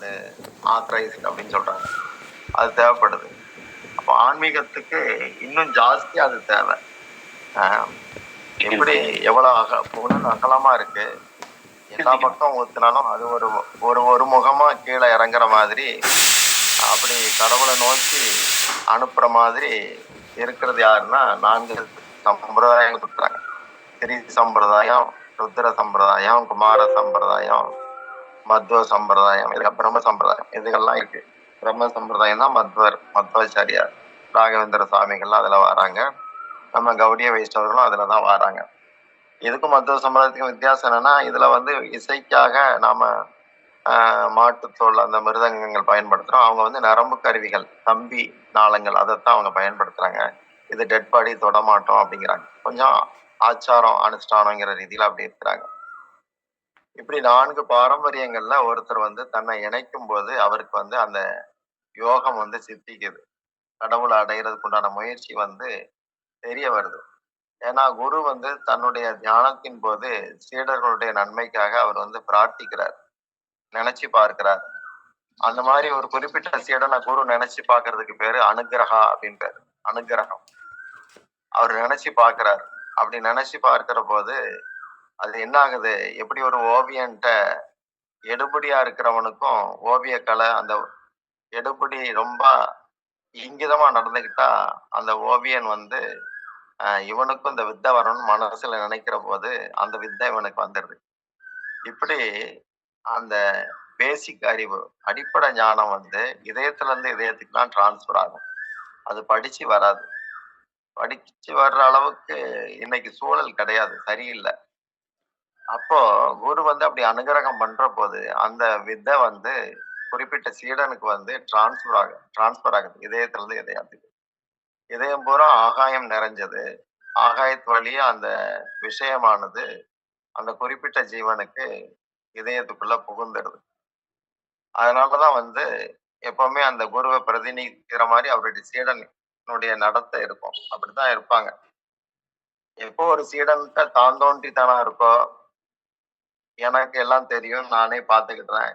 அந்த ஆத்தரைஸ்ட் அப்படின்னு சொல்றாங்க. அது தேவைப்படுது. அப்போ ஆன்மீகத்துக்கு இன்னும் ஜாஸ்தியா அது தேவை. எப்படி எவ்வளவு புகழ் அகலமா இருக்கு, எல்லா பக்கம் ஊத்துனாலும் அது ஒரு ஒரு ஒரு முகமா கீழே இறங்குற மாதிரி, அப்படி கடவுளை நோக்கி அனுப்புற மாதிரி இருக்கிறது யாருன்னா 4 சம்பிரதாயம் கொடுக்குறாங்க. ஸ்ரீ சம்பிரதாயம், ருத்ர சம்பிரதாயம், குமார சம்பிரதாயம், மத்வ சம்பிரதாயம், பிரம்ம சம்பிரதாயம், இதுகள்லாம் இருக்கு. பிரம்ம சம்பிரதாயம் தான் மத்வாச்சாரியார் ராகவேந்திர சுவாமிகள்லாம் அதுல வராங்க. நம்ம கௌடிய வைஷ்ணவர்களும் அதுலதான் வராங்க. இதுக்கும் மத்வ சம்பிரதாயத்துக்கும் வித்தியாசம் என்னன்னா, இதுல இசைக்காக நாம மாட்டுத்தோல் அந்த மிருதங்கங்கள் பயன்படுத்துறோம். அவங்க நரம்பு கருவிகள், கம்பி நாளங்கள், அதைத்தான் அவங்க பயன்படுத்துறாங்க. இது டெட் பாடி தொடமாட்டோம் அப்படிங்கிறாங்க. கொஞ்சம் ஆச்சாரம் அனுஷ்டானங்கிற ரீதியில அப்படி இருக்கிறாங்க. இப்படி 4 பாரம்பரியங்கள்ல ஒருத்தர் தன்னை இணைக்கும் போது அவருக்கு அந்த யோகம் சித்திக்குது. கடவுளை அடைகிறதுக்கு உண்டான முயற்சி தெரிய வருது. ஏன்னா குரு தன்னுடைய தியானத்தின் போது சீடர்களுடைய நன்மைக்காக அவர் பிரார்த்திக்கிறார், நினைச்சு பார்க்கிறார். அந்த மாதிரி ஒரு குறிப்பிட்ட சீடனை குரு நினைச்சு பார்க்கறதுக்கு பேரு அனுகிரகா அப்படின்னு பேரு. அனுகிரகம். அவர் நினைச்சு பார்க்கிறார். அப்படி நினைச்சு பார்க்கிற போது அது என்ன ஆகுது, எப்படி ஒரு ஓவியன்ட்ட எடுபடியா இருக்கிறவனுக்கும் ஓவிய கலை, அந்த எடுபடி ரொம்ப இங்கிதமா நடந்துகிட்டா அந்த ஓவியன் இவனுக்கும் இந்த வித்தை வரணும்னு மனசுல நினைக்கிற போது அந்த வித்தை இவனுக்கு வந்துடுது. இப்படி அந்த பேசிக் அறிவு, அடிப்படை ஞானம் இதயத்துல இருந்து இதயத்துக்குலாம் டிரான்ஸ்பர் ஆகும். அது படிச்சு வராது. படிச்சு வர்ற அளவுக்கு இன்னைக்கு சூழல் கிடையாது, சரியில்லை. அப்போ குரு அப்படி அனுகிரகம் பண்ற போது அந்த வித்தை குறிப்பிட்ட சீடனுக்கு டிரான்ஸ்பர் ஆகுது இதயத்துல இருந்து இதயத்துக்கு. இதயம் பூரா ஆகாயம் நிறைஞ்சது. ஆகாயத்து வழியா அந்த விஷயமானது அந்த குறிப்பிட்ட ஜீவனுக்கு இதயத்துக்குள்ள புகுந்துடுது. அதனாலதான் எப்பவுமே அந்த குருவை பிரதிநிதிக்கிற மாதிரி அவருடைய சீடனுடைய நடத்தை இருக்கும். அப்படித்தான் இருப்பாங்க. எப்போ ஒரு சீடன்கிட்ட தான் தோன்றித்தனா இருக்கோ, எனக்கு எல்லாம் தெரியும், நானே பார்த்துக்கிட்டேன்,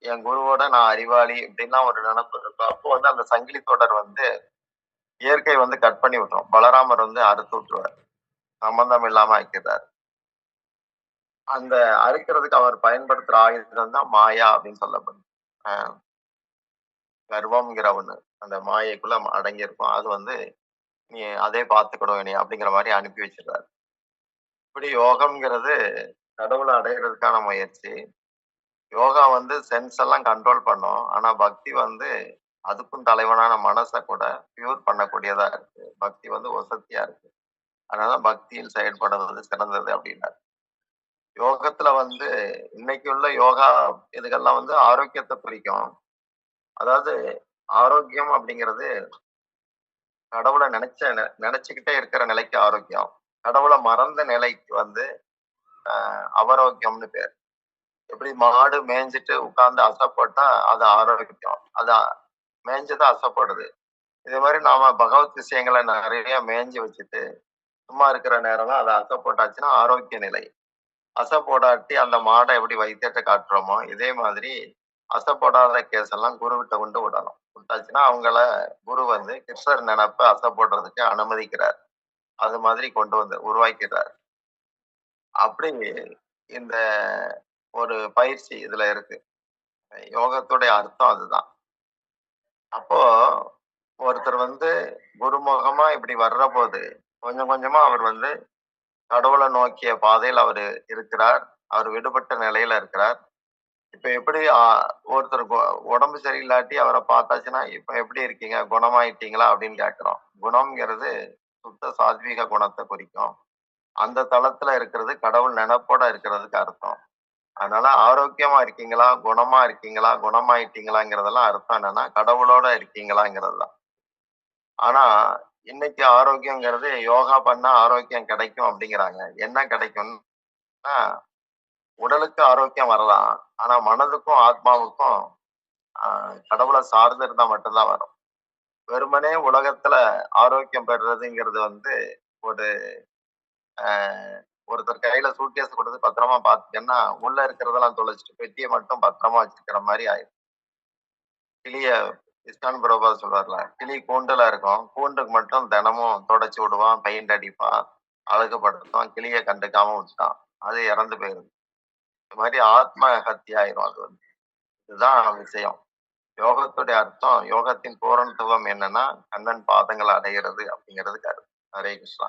என் குருவோட நான் அறிவாளி இப்படின்லாம் ஒரு நினைப்பு இருக்கும். அப்போ அந்த சங்கிலி தொடர் இயற்கை கட் பண்ணி விட்டுரும். பலராமர் அறுத்து விட்டுருவார், சம்பந்தம் இல்லாம ஆக்கிறார். அந்த அறுக்கிறதுக்கு அவர் பயன்படுத்துற ஆயுதம் தான் மாயா அப்படின்னு சொல்லப்படும். கர்வம்ங்கிற ஒண்ணு அந்த மாயைக்குள்ள அடங்கி இருக்கும். அது நீ அதே பார்த்துக்கணும் நீ அப்படிங்கிற மாதிரி அனுப்பி வச்சிருக்காரு. இப்படி யோகம்ங்கிறது கடவுளை அடைகிறதுக்கான முயற்சி. யோகா சென்ஸ் எல்லாம் கண்ட்ரோல் பண்ணும். ஆனா பக்தி அதுக்கும் தலைவனான மனசை கூட பியூர் பண்ணக்கூடியதா இருக்கு. பக்தி வசதியா இருக்கு. அதனால பக்தியில் செயல்படுறது சிறந்தது அப்படின்னாரு. யோகத்துல இன்னைக்கு உள்ள யோகா இதுகள்லாம் ஆரோக்கியத்தை குறிக்கும். அதாவது ஆரோக்கியம் அப்படிங்கிறது கடவுளை நினைச்சுக்கிட்டே இருக்கிற நிலைக்கு ஆரோக்கியம். கடவுளை மறந்த நிலைக்கு அவரோக்கியம்னு பேர். எப்படி மாடு மேய்ஞ்சிட்டு உட்கார்ந்து அசைப்போட்டா அது ஆரோக்கியம், அது மேய்ஞ்சதான் அசைப்படுது. இதே மாதிரி நாம பகவத் விஷயங்களை நிறைய மேய்ஞ்சி வச்சுட்டு சும்மா இருக்கிற நேரம் அதை அசை போட்டாச்சுன்னா ஆரோக்கிய நிலை. அசை போடாட்டி அந்த மாடை எப்படி வைத்தியத்தை காட்டுறோமோ இதே மாதிரி அசை போடாத கேஸ் எல்லாம் குருவிட்ட கொண்டு விடணும். விட்டாச்சுன்னா அவங்கள குரு கிருஷ்ணர் நினைப்ப அசை போடுறதுக்கு அனுமதிக்கிறார். அது மாதிரி கொண்டு உருவாக்கிறார். அப்படி இந்த ஒரு பயிற்சி இதுல இருக்கு. யோகத்துடைய அர்த்தம் அதுதான். அப்போ ஒருத்தர் குருமுகமா இப்படி வர்ற போது கொஞ்சம் கொஞ்சமா அவர் கடவுளை நோக்கிய பாதையில் அவர் இருக்கிறார். அவர் விடுபட்ட நிலையில இருக்கிறார். இப்ப எப்படி ஒருத்தர் உடம்பு சரியில்லாட்டி அவரை பார்த்தாச்சுன்னா இப்ப எப்படி இருக்கீங்க, குணமாயிட்டீங்களா அப்படின்னு கேட்கிறோம். குணம்ங்கிறது சுத்த சாத்வீக குணத்தை குறிக்கும். அந்த தளத்துல இருக்கிறது கடவுள் நினைப்போட இருக்கிறதுக்கு அர்த்தம். அதனால ஆரோக்கியமா இருக்கீங்களா, குணமா இருக்கீங்களா, குணமாயிட்டீங்களாங்கிறதெல்லாம் அர்த்தம் என்னன்னா கடவுளோட இருக்கீங்களாங்கிறது தான். ஆனா இன்னைக்கு ஆரோக்கியங்கிறது யோகா பண்ணா ஆரோக்கியம் கிடைக்கும் அப்படிங்கிறாங்க. என்ன கிடைக்கும்னா உடலுக்கு ஆரோக்கியம் வரலாம். ஆனா மனதுக்கும் ஆத்மாவுக்கும் கடவுளை சார்ந்து இருந்தா மட்டும்தான் வரும். வெறுமனே உலகத்துல ஆரோக்கியம் பெறுறதுங்கிறது ஒரு ஒருத்தர் கையில சூட்கேஸ் கொடுத்து பத்திரமா பாத்துக்கன்னா உள்ள இருக்கிறதெல்லாம் தொலைச்சிட்டு பெட்டியை மட்டும் பத்திரமா வச்சிருக்கிற மாதிரி ஆயிடும். கிளிய இஸ்கான் பிரபா சொல்றாருல, கிளி கூண்டுல இருக்கும், கூண்டுக்கு மட்டும் தினமும் தொடச்சு விடுவான், பெயிண்ட் அடிப்பான், அழகுபடுத்துவான், கிளிய கண்டுக்காம விட்டுட்டான், அது இறந்து போயிருது. இந்த மாதிரி ஆத்ம ஹத்தி ஆயிரும். அது வந்து இதுதான் விஷயம். யோகத்துடைய அர்த்தம், யோகத்தின் பூரணத்துவம் என்னன்னா கண்ணன் பாதங்களை அடைகிறது அப்படிங்கிறது கருத்து. ஹரே கிருஷ்ணா.